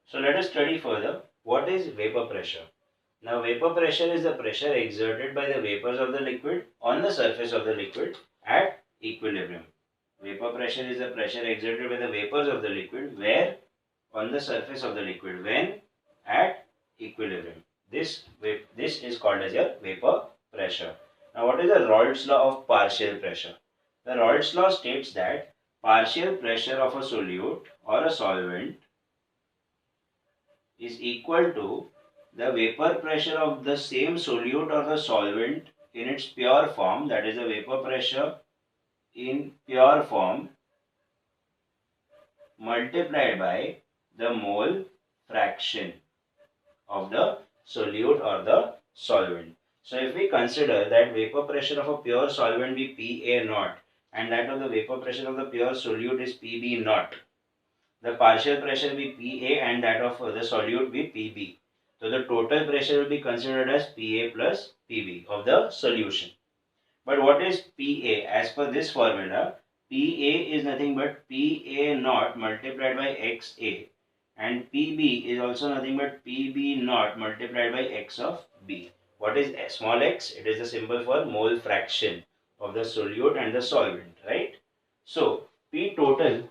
So let us study further what is vapor pressure. Now vapor pressure is the pressure exerted by the vapors of the liquid on the surface of the liquid at equilibrium. Vapor pressure is the pressure exerted by the vapors of the liquid where on the surface of the liquid when at equilibrium. This is called as your vapor pressure. Now what is the Raoult's law of partial pressure? The Raoult's law states that partial pressure of a solute or a solvent is equal to the vapor pressure of the same solute or the solvent in its pure form, that is the vapor pressure in pure form, multiplied by the mole fraction of the solute or the solvent. So if we consider that vapor pressure of a pure solvent be Pa naught and that of the vapor pressure of the pure solute is Pb naught, the partial pressure be Pa and that of the solute be Pb. So the total pressure will be considered as Pa plus Pb of the solution. But what is Pa? As per this formula, Pa is nothing but Pa naught multiplied by Xa, and Pb is also nothing but Pb naught multiplied by X of B. What is small x? It is the symbol for mole fraction of the solute and the solvent, right? So P total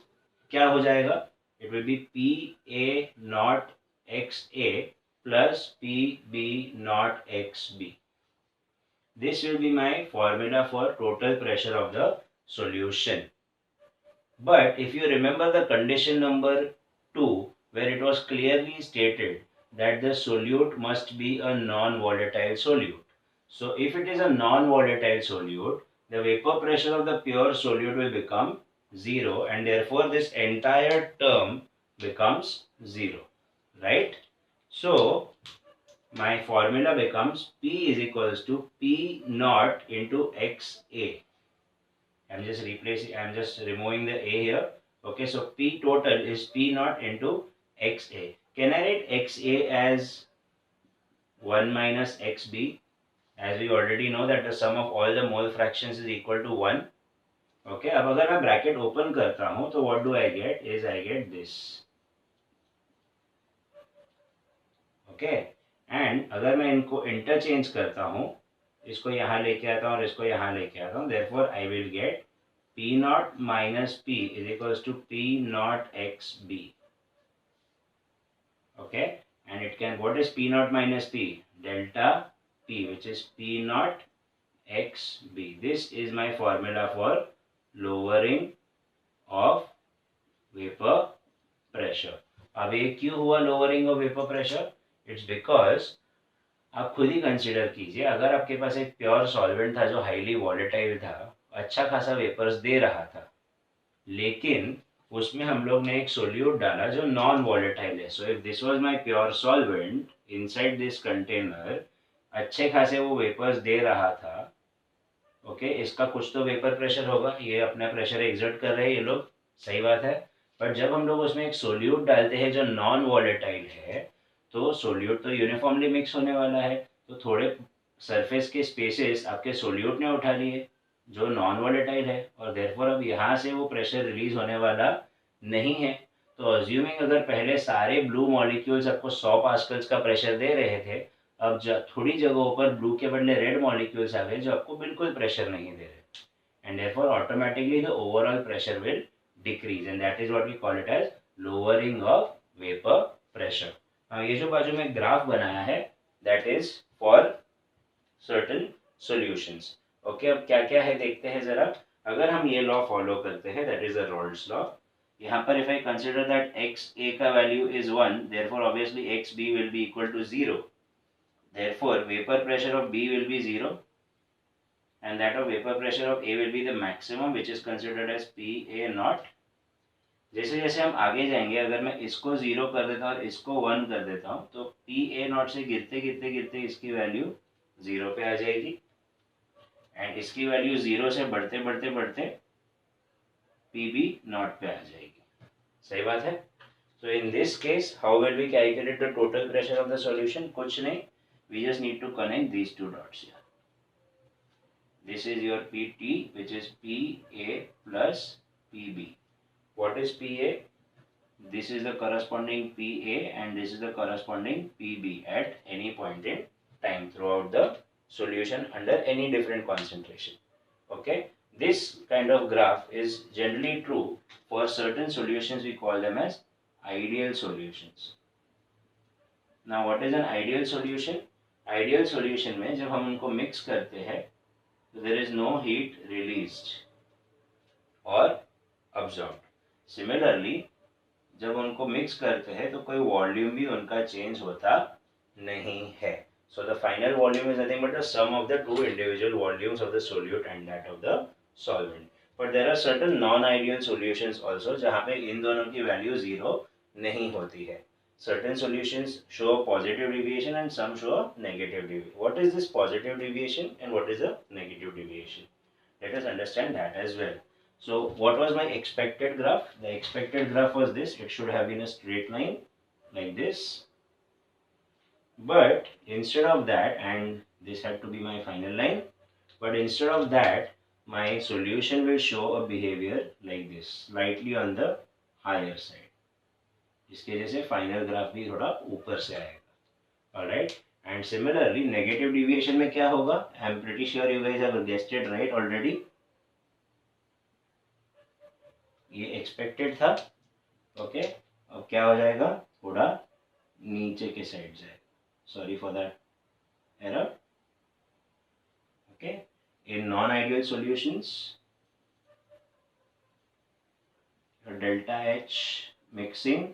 क्या हो जाएगा? It will be Pa naught Xa plus Pb naught Xb. This will be my formula for total pressure of the solution. But if you remember the condition number 2, where it was clearly stated that the solute must be a non-volatile solute. So if it is a non-volatile solute, the vapor pressure of the pure solute will become 0 and therefore this entire term becomes 0, right? So my formula becomes P is equals to P naught into XA. I'm just removing the A here. Okay, so P total is P naught into XA. Can I write XA as 1 minus XB? As we already know that the sum of all the mole fractions is equal to 1. Okay, अब अगर मैं bracket open करता हूँ तो what do I get is I get this. Okay, and अगर मैं इनको interchange करता हूँ, इसको यहाँ लेके आता हूँ और इसको यहाँ लेके आता हूँ, therefore I will get P naught minus P is equals to P naught XB. Okay, and it can, what is P naught minus P? Delta P, which is P naught XB. This is my formula for lowering of vapor pressure. अब ये क्यों हुआ lowering of vapor pressure? It's because आप खुद ही consider कीजिए, अगर आपके पास एक प्योर सॉल्वेंट था जो हाईली वॉलेटाइल था, अच्छा खासा वेपर्स दे रहा था, लेकिन उसमें हम लोग ने एक सोल्यूट डाला जो नॉन वॉलेटाइल है. So if this was my pure solvent inside this container, अच्छे खासे वो वेपर्स दे रहा था. ओके, इसका कुछ तो वेपर प्रेशर होगा, ये अपना प्रेशर एग्जर्ट कर रहे हैं ये लोग, सही बात है. बट जब हम लोग उसमें एक सोल्यूट डालते हैं जो नॉन वॉलेटाइल है, तो सोल्यूट तो यूनिफॉर्मली मिक्स होने वाला है, तो थोड़े सरफेस के स्पेसेस आपके सोल्यूट ने उठा लिए जो नॉन वॉलेटाइल है, और देयरफॉर अब यहाँ से वो प्रेशर रिलीज होने वाला नहीं है. तो अज्यूमिंग अगर पहले सारे ब्लू मॉलिक्यूल्स आपको 100 पास्कल्स का प्रेशर दे रहे थे, अब थोड़ी जगहों पर ब्लू के बदले रेड मॉलिक्यूल्स आ गए जो आपको बिल्कुल प्रेशर नहीं दे रहे, and therefore automatically the overall pressure will decrease, and that is what we call it as lowering of vapour pressure. ये जो बाजू में ग्राफ बनाया है that is for certain solutions. Okay, अब क्या क्या है देखते हैं जरा. अगर हम ये लॉ फॉलो करते हैं that is the Raoult's law. यहाँ पर if I consider that x A का value is 1, therefore obviously x B will be equal to 0. Therefore, vapor pressure of B will be 0 and that of vapor pressure of A will be the maximum, which is considered as PA naught. जैसे जैसे हम आगे जाएंगे, अगर मैं इसको 0 कर देता हूँ और इसको 1 कर देता हूँ, तो PA naught से गिरते गिरते गिरते इसकी वैल्यू 0 पे आ जाएगी, एंड इसकी वैल्यू 0 से बढ़ते बढ़ते बढ़ते PB naught पे आ जाएगी. सही बात है. So in this case, how will we calculate the total pressure of the solution? कुछ नहीं, we just need to connect these two dots here. This is your PT, which is PA plus PB. What is PA? this is the corresponding PA and this is the corresponding PB at any point in time throughout the solution under any different concentration. Okay, this kind of graph is generally true for certain solutions. We call them as ideal solutions. Now what is an ideal solution? Ideal solution में जब हम उनको mix करते हैं तो there is no heat released or absorbed. Similarly, जब उनको mix करते हैं तो कोई volume भी उनका change होता नहीं है. So the final volume is nothing but the sum of the two individual volumes of the solute and that of the solvent. But there are certain non-ideal solutions also जहाँ पे इन दोनों की value 0 नहीं होती है. Certain solutions show positive deviation and some show negative deviation. What is this positive deviation and what is the negative deviation? Let us understand that as well. So what was my expected graph? The expected graph was this. It should have been a straight line like this. But instead of that, and this had to be my final line, but instead of that, my solution will show a behavior like this, slightly on the higher side. इसके वजह से final graph भी थोड़ा ऊपर से आएगा. Alright, and similarly negative deviation में क्या होगा? I am pretty sure you guys have guessed it right already. ये एक्सपेक्टेड था. ओके, अब क्या हो जाएगा? थोड़ा नीचे के साइड जाएगा. Sorry for that error. Okay, in non-ideal solutions, delta H mixing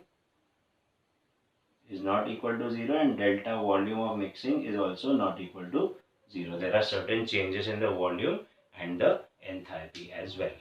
is not equal to 0 and delta volume of mixing is also not equal to 0. There are certain changes in the volume and the enthalpy as well.